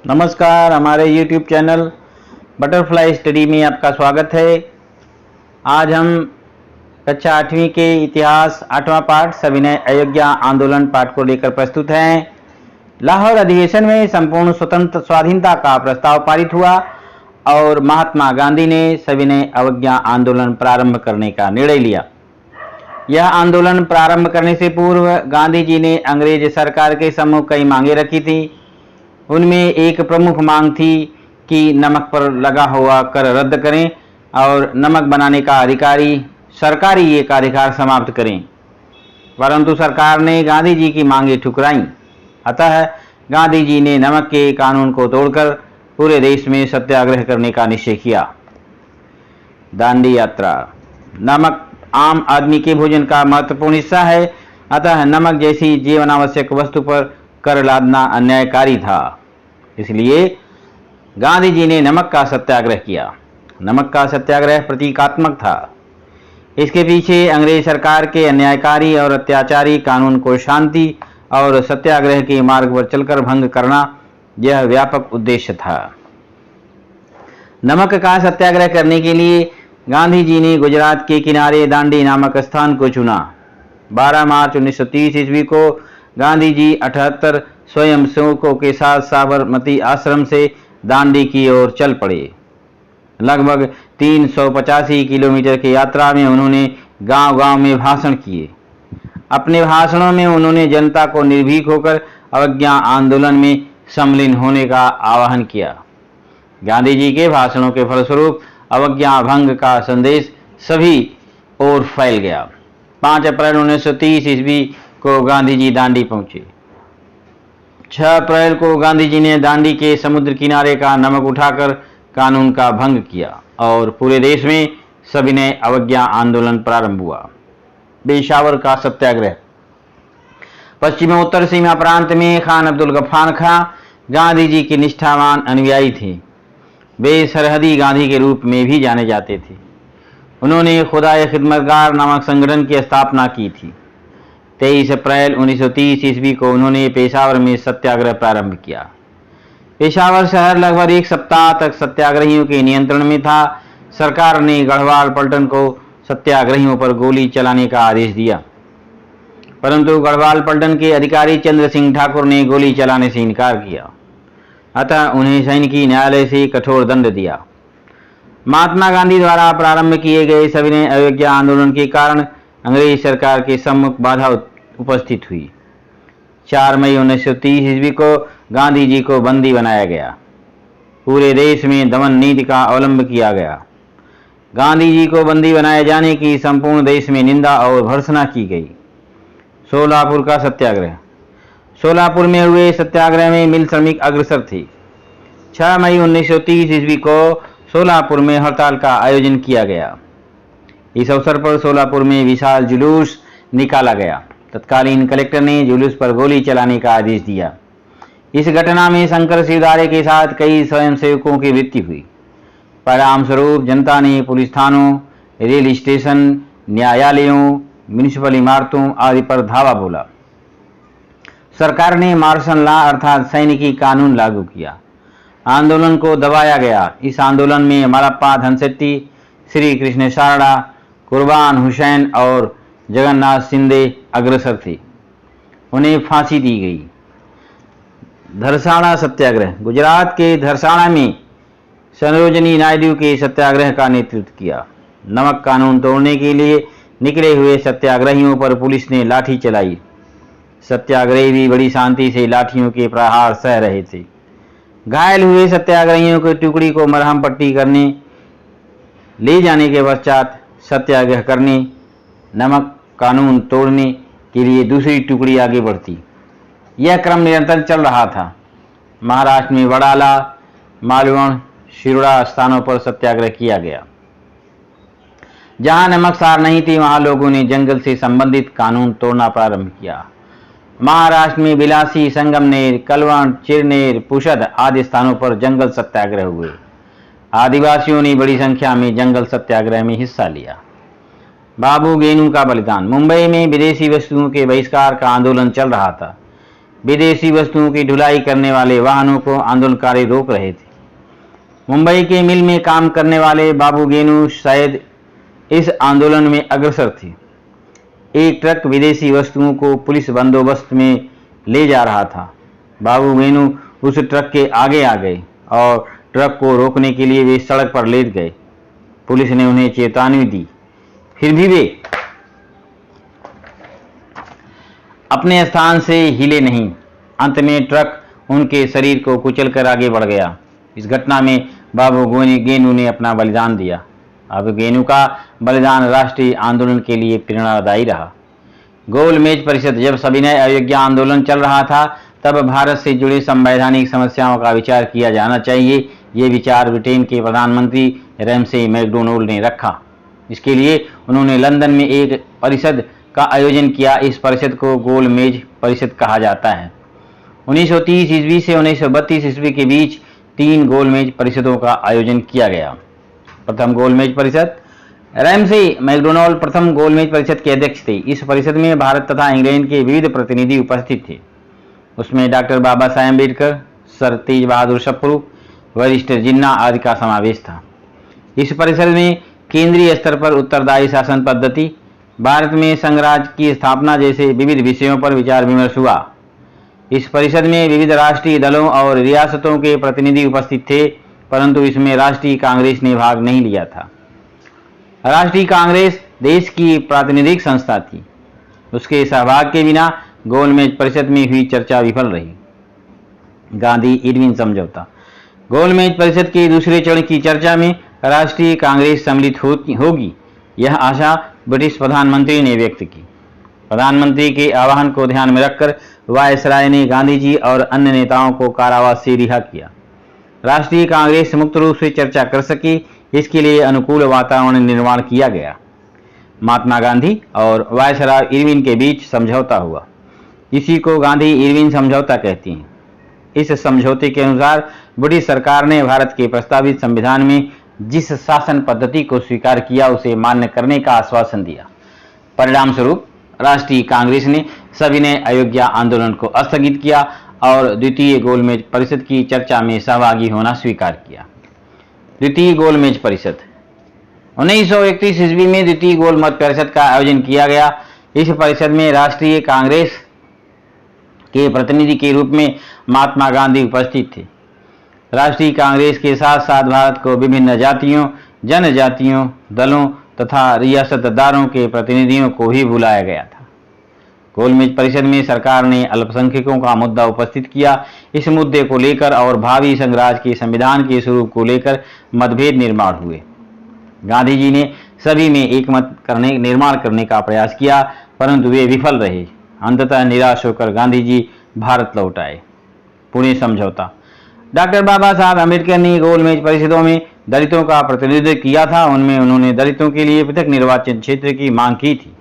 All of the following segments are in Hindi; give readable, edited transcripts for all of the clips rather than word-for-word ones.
नमस्कार, हमारे YouTube चैनल बटरफ्लाई स्टडी में आपका स्वागत है। आज हम कक्षा 8वीं के इतिहास 8वां पाठ सविनय अयोध्या आंदोलन पाठ को लेकर प्रस्तुत हैं। लाहौर अधिवेशन में संपूर्ण स्वतंत्र स्वाधीनता का प्रस्ताव पारित हुआ और महात्मा गांधी ने सविनय अवज्ञा आंदोलन प्रारंभ करने का निर्णय लिया। यह आंदोलन प्रारंभ करने से पूर्व गांधी जी ने अंग्रेज सरकार के सम्मुख कई मांगे रखी थी। उनमें एक प्रमुख मांग थी कि नमक पर लगा हुआ कर रद्द करें और नमक बनाने का सरकारी एकाधिकार समाप्त करें, परंतु सरकार ने गांधी जी की मांगे ठुकराईं। अतः गांधी जी ने नमक के कानून को तोड़कर पूरे देश में सत्याग्रह करने का निश्चय किया। दांडी यात्रा। नमक आम आदमी के भोजन का महत्वपूर्ण हिस्सा है, अतः नमक जैसी जीवनावश्यक वस्तु पर कर लादना अन्यायकारी था। इसलिए गांधी जी ने नमक का सत्याग्रह किया। नमक का सत्याग्रह प्रतीकात्मक था। इसके पीछे अंग्रेज सरकार के अन्यायकारी और अत्याचारी कानून को शांति और सत्याग्रह के मार्ग पर चलकर भंग करना, यह व्यापक उद्देश्य था। नमक का सत्याग्रह करने के लिए गांधी जी ने गुजरात के किनारे दांडी नामक स्थान को चुना। 12 मार्च 1930 ईस्वी को गांधी जी 78 स्वयंसेवकों के साथ साबरमती आश्रम से दांडी की ओर चल पड़े। लगभग 385 किलोमीटर की यात्रा में उन्होंने गांव-गांव में भाषण किए। अपने भाषणों में उन्होंने जनता को निर्भीक होकर अवज्ञा आंदोलन में सम्मिलित होने का आह्वान किया। गांधी जी के भाषणों के फलस्वरूप अवज्ञा भंग का संदेश सभी ओर फैल गया। 5 अप्रैल 1930 ईस्वी को गांधी जी दांडी पहुंचे। 6 अप्रैल को गांधी जी ने दांडी के समुद्र किनारे का नमक उठाकर कानून का भंग किया और पूरे देश में सविनय अवज्ञा आंदोलन प्रारंभ हुआ। पेशावर का सत्याग्रह। पश्चिमोत्तर सीमा प्रांत में खान अब्दुल गफ्फार खां गांधी जी के निष्ठावान अनुयायी थे। वे सरहदी गांधी के रूप में भी जाने जाते थे। उन्होंने खुदाए खिदमतगार नामक संगठन की स्थापना की थी। 23 अप्रैल 1930 ईस्वी को उन्होंने पेशावर में सत्याग्रह प्रारंभ किया। पेशावर शहर लगभग एक सप्ताह तक सत्याग्रहियों के नियंत्रण में था। सरकार ने गढ़वाल पलटन को सत्याग्रहियों पर गोली चलाने का आदेश दिया, परंतु गढ़वाल पलटन के अधिकारी चंद्र सिंह ठाकुर ने गोली चलाने से इनकार किया। अतः उन्हें सैनिकी न्यायालय से कठोर दंड दिया। महात्मा गांधी द्वारा प्रारंभ किए गए सविनय अवज्ञा आंदोलन के कारण अंग्रेज सरकार के सम्मुख बाधा उपस्थित हुई। 4 मई 1930 ईस्वी को गांधी जी को बंदी बनाया गया। पूरे देश में दमन नीति का अवलंब किया गया। गांधी जी को बंदी बनाए जाने की संपूर्ण देश में निंदा और भर्त्सना की गई। सोलापुर का सत्याग्रह। सोलापुर में हुए सत्याग्रह में मिल श्रमिक अग्रसर थे। 6 मई 1930 ईस्वी को सोलापुर में हड़ताल का आयोजन किया गया। इस अवसर पर सोलापुर में विशाल जुलूस निकाला गया। तत्कालीन कलेक्टर ने जुलूस पर गोली चलाने का आदेश दिया। इस घटना में शंकर शिवदारे के साथ कई स्वयंसेवकों की मृत्यु हुई। परिणाम स्वरूप जनता ने पुलिस थानों, रेल स्टेशन, न्यायालयों, म्यूनिसिपल इमारतों आदि पर धावा बोला। सरकार ने मार्शल लॉ अर्थात सैनिकी कानून लागू किया। आंदोलन को दबाया गया। इस आंदोलन में मलप्पा धनशेट्टी, श्री कृष्ण सारड़ा, कुर्बान हुसैन और जगन्नाथ शिंदे अग्रसर थे। उन्हें फांसी दी गई। धरसाड़ा सत्याग्रह। गुजरात के धरसाड़ा में सरोजनी नायडू के सत्याग्रह का नेतृत्व किया। नमक कानून तोड़ने के लिए निकले हुए सत्याग्रहियों पर पुलिस ने लाठी चलाई। सत्याग्रही भी बड़ी शांति से लाठियों के प्रहार सह रहे थे। घायल हुए सत्याग्रहियों की टुकड़ी को मरहम पट्टी करने ले जाने के पश्चात सत्याग्रह करने, नमक कानून तोड़ने के लिए दूसरी टुकड़ी आगे बढ़ती। यह क्रम निरंतर चल रहा था। महाराष्ट्र में वडाला, मालवण, शिरोडा स्थानों पर सत्याग्रह किया गया। जहां नमक सार नहीं थी, वहां लोगों ने जंगल से संबंधित कानून तोड़ना प्रारंभ किया। महाराष्ट्र में बिलासी, संगमनेर, कलवण, चिरनेर, पुषद आदि स्थानों पर जंगल सत्याग्रह हुए। आदिवासियों ने बड़ी संख्या में जंगल सत्याग्रह में हिस्सा लिया। बाबू गेनू का बलिदान। मुंबई में विदेशी वस्तुओं के बहिष्कार का आंदोलन चल रहा था। विदेशी वस्तुओं की ढुलाई करने वाले वाहनों को आंदोलनकारी रोक रहे थे। मुंबई के मिल में काम करने वाले बाबू गेनू शायद इस आंदोलन में अग्रसर थे। एक ट्रक विदेशी वस्तुओं को पुलिस बंदोबस्त में ले जा रहा था। बाबू गेनू उस ट्रक के आगे आ गए और ट्रक को रोकने के लिए वे सड़क पर लेट गए। पुलिस ने उन्हें चेतावनी दी, फिर भी वे अपने स्थान से हिले नहीं। अंत में ट्रक उनके शरीर को कुचलकर आगे बढ़ गया। इस घटना में बाबू गेनू ने अपना बलिदान दिया। बाबू गेनू का बलिदान राष्ट्रीय आंदोलन के लिए प्रेरणादायी रहा। गोल मेज परिषद। जब सविनय अवज्ञा आंदोलन चल रहा था तब भारत से जुड़ी संवैधानिक समस्याओं का विचार किया जाना चाहिए। ये विचार ब्रिटेन के प्रधानमंत्री रैमसे मैकडोनाल्ड ने रखा। इसके लिए उन्होंने लंदन में एक परिषद का आयोजन किया। इस परिषद को गोल मेज परिषद कहा जाता है। 1930 ईस्वी से 1932 ईस्वी के बीच 3 गोल मेज परिषदों का आयोजन किया गया। प्रथम गोल मेज परिषद। रैमसे मैकडोनाल्ड प्रथम गोल मेज परिषद के अध्यक्ष थे। इस परिषद में भारत तथा इंग्लैंड के विविध प्रतिनिधि उपस्थित थे। उसमें डॉक्टर बाबा साहेब अम्बेडकर, सर तेज बहादुर सप्रू, वरिष्ठ जिन्ना आदि का समावेश था। इस परिषद में केंद्रीय स्तर पर उत्तरदायी शासन पद्धति, भारत में संघराज्य की स्थापना जैसे विविध विषयों पर विचार विमर्श हुआ। इस परिषद में विविध राष्ट्रीय दलों और रियासतों के प्रतिनिधि उपस्थित थे, परंतु इसमें राष्ट्रीय कांग्रेस ने भाग नहीं लिया था। राष्ट्रीय कांग्रेस देश की प्रातिनिधिक संस्था थी। उसके सहभाग के बिना गोलमेज परिषद में हुई चर्चा विफल रही। गांधी इरविन समझौता। गोलमेज परिषद के दूसरे चरण की चर्चा में राष्ट्रीय कांग्रेस सम्मिलित होगी, यह आशा ब्रिटिश प्रधानमंत्री ने व्यक्त की। प्रधानमंत्री के आह्वान को ध्यान में रखकर वायसराय ने गांधी जी और अन्य नेताओं को कारावास से रिहा किया। राष्ट्रीय कांग्रेस मुक्त रूप से चर्चा कर सके, इसके लिए अनुकूल वातावरण निर्माण किया गया। महात्मा गांधी और वायसराय इरविन के बीच समझौता हुआ। इसी को गांधी इरविन समझौता कहते हैं। इस समझौते के अनुसार ब्रिटिश सरकार ने भारत के प्रस्तावित संविधान में जिस शासन पद्धति को स्वीकार किया उसे मान्य करने का आश्वासन दिया। परिणाम स्वरूप राष्ट्रीय कांग्रेस ने सविनय अवज्ञा आंदोलन को स्थगित किया और द्वितीय गोलमेज परिषद की चर्चा में सहभागी होना स्वीकार किया। द्वितीय गोलमेज परिषद। 1931 ईस्वी में द्वितीय गोलमेज परिषद का आयोजन किया गया। इस परिषद में राष्ट्रीय कांग्रेस के प्रतिनिधि के रूप में महात्मा गांधी उपस्थित थे। राष्ट्रीय कांग्रेस के साथ साथ भारत को विभिन्न जातियों, जनजातियों, दलों तथा रियासतदारों के प्रतिनिधियों को भी बुलाया गया था। गोलमेज परिषद में सरकार ने अल्पसंख्यकों का मुद्दा उपस्थित किया। इस मुद्दे को लेकर और भावी संघराज्य के संविधान के स्वरूप को लेकर मतभेद निर्माण हुए। गांधी जी ने सभी में एकमत निर्माण करने का प्रयास किया, परंतु वे विफल रहे। अंततः निराश होकर गांधी जी भारत लौट आए। पुणे समझौता। डॉक्टर बाबा साहब अम्बेडकर ने गोलमेज परिषदों में दलितों का प्रतिनिधित्व किया था। उनमें उन्होंने दलितों के लिए पृथक निर्वाचन क्षेत्र की मांग की थी।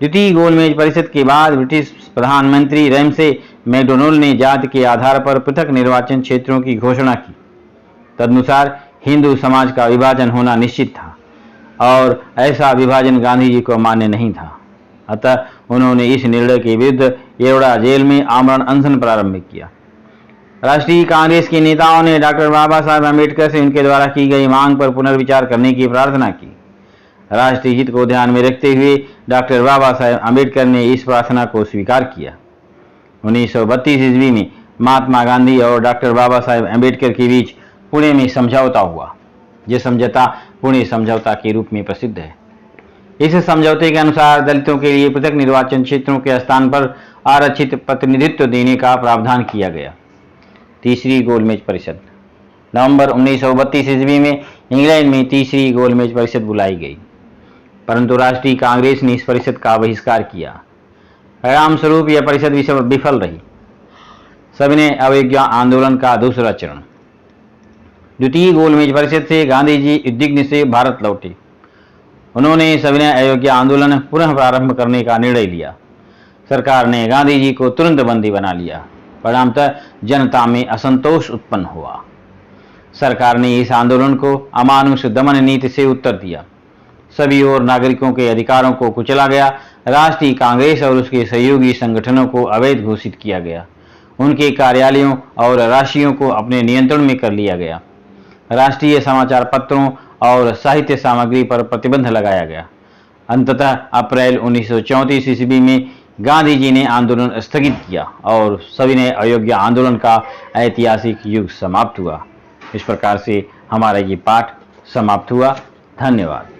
द्वितीय गोलमेज परिषद के बाद ब्रिटिश प्रधानमंत्री रैमसे मैकडोनाल्ड ने जाति के आधार पर पृथक निर्वाचन क्षेत्रों की घोषणा की। तदनुसार हिंदू समाज का विभाजन होना निश्चित था और ऐसा विभाजन गांधी जी को मान्य नहीं था। अतः उन्होंने इस निर्णय के विरुद्ध येवड़ा जेल में आमरण अनशन प्रारंभ किया। राष्ट्रीय कांग्रेस के नेताओं ने डॉक्टर बाबा साहब अम्बेडकर से उनके द्वारा की गई मांग पर पुनर्विचार करने की प्रार्थना की। राष्ट्रीय हित को ध्यान में रखते हुए डॉक्टर बाबा साहब अम्बेडकर ने इस प्रार्थना को स्वीकार किया। 1932 ईस्वी में महात्मा गांधी और डॉक्टर बाबा साहब अम्बेडकर के बीच पुणे में समझौता हुआ। यह समझौता पुणे समझौता के रूप में प्रसिद्ध है। इस समझौते के अनुसार दलितों के लिए पृथक निर्वाचन क्षेत्रों के स्थान पर आरक्षित प्रतिनिधित्व देने का प्रावधान किया गया। तीसरी गोलमेज परिषद। नवंबर 1932 ईस्वी में इंग्लैंड में तीसरी गोलमेज परिषद बुलाई गई, परंतु राष्ट्रीय कांग्रेस ने इस परिषद का बहिष्कार किया। परिणाम स्वरूप यह परिषद विफल रही। सविनय अवज्ञा आंदोलन का दूसरा चरण। द्वितीय गोलमेज परिषद से गांधी जी उद्विग्न से भारत लौटे। उन्होंने सविनय अवज्ञा आंदोलन पुनः प्रारंभ करने का निर्णय लिया। सरकार ने गांधी जी को तुरंत बंदी बना लिया। परिणामतः जनता में असंतोष उत्पन्न हुआ। सरकार ने इस आंदोलन को अमानुष दमन नीति से उत्तर दिया। सभी और नागरिकों के अधिकारों को कुचला गया। राष्ट्रीय कांग्रेस और उसके सहयोगी संगठनों को अवैध घोषित किया गया। उनके कार्यालयों और राशियों को अपने नियंत्रण में कर लिया गया। राष्ट्रीय समाचार पत्रों और साहित्य सामग्री पर प्रतिबंध लगाया गया। अंततः अप्रैल 1934 ईस्वी में गांधी जी ने आंदोलन स्थगित किया और सविनय अयोग्य आंदोलन का ऐतिहासिक युग समाप्त हुआ। इस प्रकार से हमारा ये पाठ समाप्त हुआ। धन्यवाद।